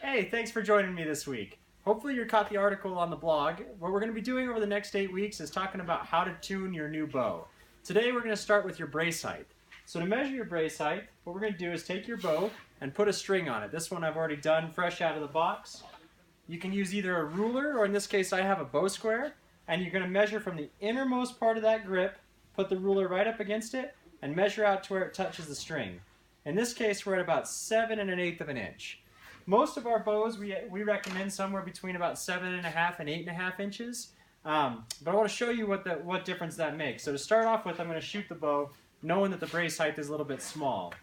Hey, thanks for joining me this week. Hopefully you caught the article on the blog. What we're going to be doing over the next 8 weeks is talking about how to tune your new bow. Today we're going to start with your brace height. So to measure your brace height, what we're going to do is take your bow and put a string on it. This one I've already done fresh out of the box. You can use either a ruler, or in this case I have a bow square, and you're going to measure from the innermost part of that grip, put the ruler right up against it, and measure out to where it touches the string. In this case we're at about 7 1/8 of an inch. Most of our bows, we recommend somewhere between about 7.5 and 8.5 inches. But I want to show you what difference that makes. So to start off with, I'm going to shoot the bow knowing that the brace height is a little bit small.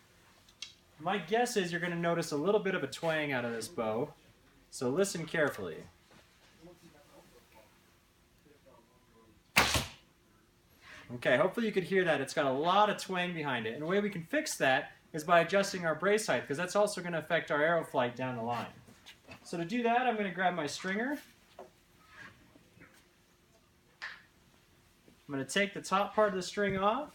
My guess is you're going to notice a little bit of a twang out of this bow. So listen carefully. Okay, hopefully you could hear that. It's got a lot of twang behind it. And the way we can fix that is by adjusting our brace height, because that's also going to affect our arrow flight down the line. So to do that, I'm going to grab my stringer. I'm going to take the top part of the string off,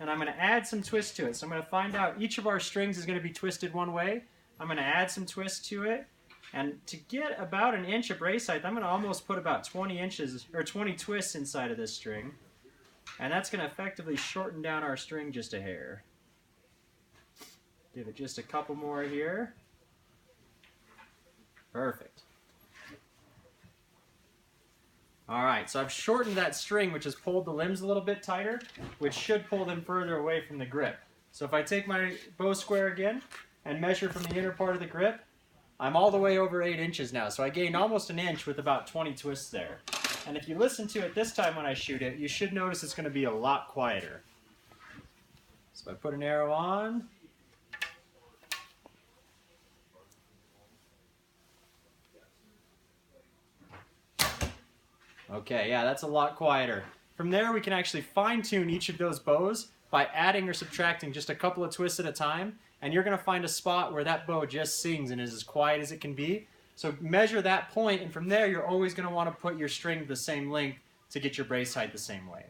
and I'm going to add some twist to it. So I'm going to find out each of our strings is going to be twisted one way. I'm going to add some twist to it, and to get about an inch of brace height, I'm going to almost put about 20 inches or 20 twists inside of this string, and that's going to effectively shorten down our string just a hair. Give it just a couple more here. Perfect. Alright, so I've shortened that string, which has pulled the limbs a little bit tighter, which should pull them further away from the grip. So if I take my bow square again and measure from the inner part of the grip, I'm all the way over 8 inches now. So I gained almost an inch with about 20 twists there. And if you listen to it this time when I shoot it, you should notice it's going to be a lot quieter. So if I put an arrow on, okay, yeah, that's a lot quieter. From there, we can actually fine-tune each of those bows by adding or subtracting just a couple of twists at a time, and you're going to find a spot where that bow just sings and is as quiet as it can be. So measure that point, and from there, you're always going to want to put your string the same length to get your brace height the same way.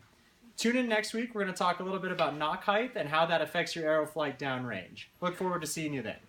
Tune in next week. We're going to talk a little bit about nock height and how that affects your arrow flight downrange. Look forward to seeing you then.